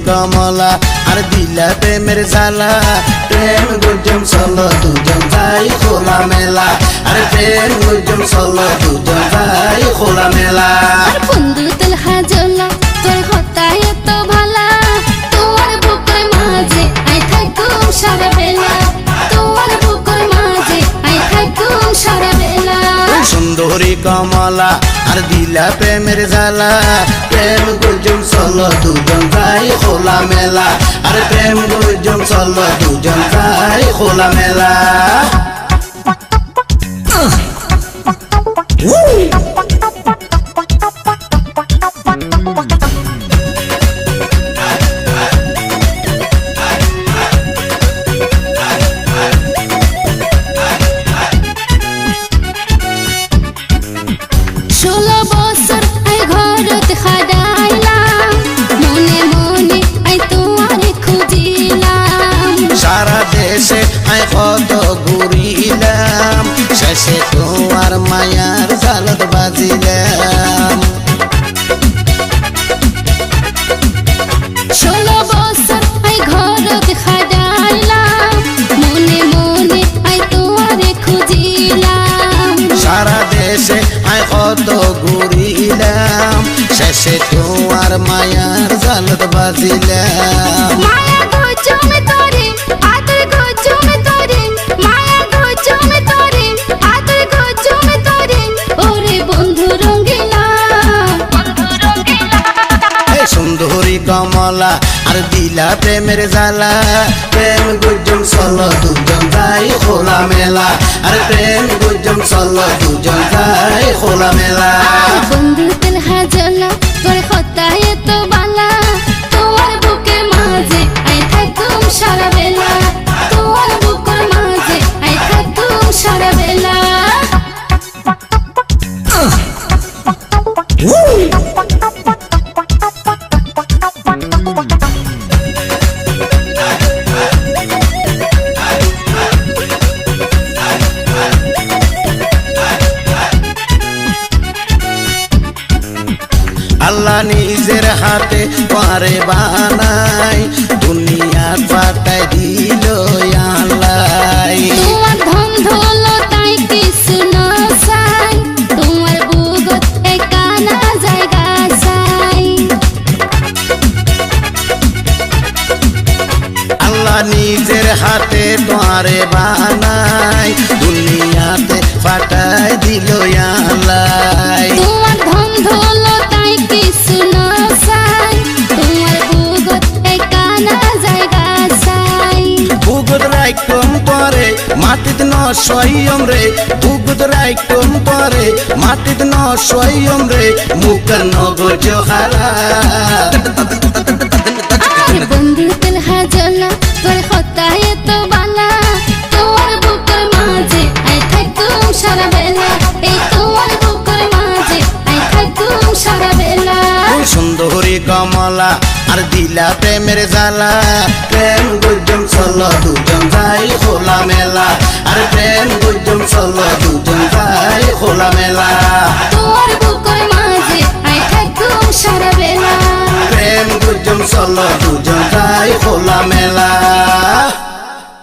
কমলা আর দিলা প্রেমের জ্বালা প্রেম গুজম চলো দুজন যাই খোলা মেলা আর প্রেম গুজম চলো দুজন যাই খোলা মেলা বন্ধু তোর হাজলা তোর হতায় তো ভালা তোমার বুকের মাঝে আই থাকুম সারা বেলা তোমার বুকের মাঝে আই থাকুম সারা বেলা সুন্দরী কমলা আর দিলা প্রেমের জ্বালা প্রেম গুজম চলো দুজন যাই খোলা মেলা আর প্রেম গুজম চলো দুজন যাই খোলা মেলা কত ঘুরিলাম শেষে তোমার মায়ার জালত বাজিলাম 16 বছর আই ঘরত খাডাইলাম মনে মনে আই তোমারে খুঁজিলাম সারা দেশে আই কত ঘুরিলাম শেষে তোমার মায়ার জালত বাজিলাম মায়া গজমে তোরে আদর গজমে তোরে মায়া গজমে তোরে আদর গজমে তোরে ওরে বন্ধু রঙ্গিলা এ সুন্দরী কমলা আর দিলা প্রেমের জ্বালা প্রেম গুজম চলো দুজন যাই খোলা মেলা আর প্রেম গুজম চলো দুজন যাই খোলা মেলা বন্ধু তেল হাজলা তোর হতায় তো বালা তোমার বুকের মাঝে আই থাকুম সারা বেলা তোমার বুকের মাঝে আই থাকুম সারা বেলা আল্লাহ নিজের হাতে পারে বানাই দুনিয়া পাতায় দিল আল্লাহ তোমার ধন দৌলতাই কিছু না চাই তোমার বুকত একানা জায়গা চাই আল্লাহ নিজের হাতে পারে বানাই দুনিয়াতে পাতায় দিল আল্লাহ তোমার ধন দৌলতাই কিছু না চাই তোমার বুকত একানা জায়গা চাই বুগুদ রাইকম পরে মাটিত ন সয়ম রে বুগুদ রাইকম পরে মাটিত ন সয়ম রে মুখ নগজ হারা বন্ধু তেল হাজলা তোর হতায় তো বালা তোমার বুকের মাঝে আই থাকুম সারা বেলা এই তোমার বুকের মাঝে আই থাকুম সারা বেলা সুন্দরী কমলা আর দিলা প্রেমের জ্বালা প্রেম গুজম চলো দুজন যাই খোলা মেলা আর প্রেম গুজম চলো দুজন যাই খোলা মেলা তোমার বুকের মাঝে আই থাকুম সারা বেলা প্রেম গুজম চলো দুজন যাই খোলা মেলা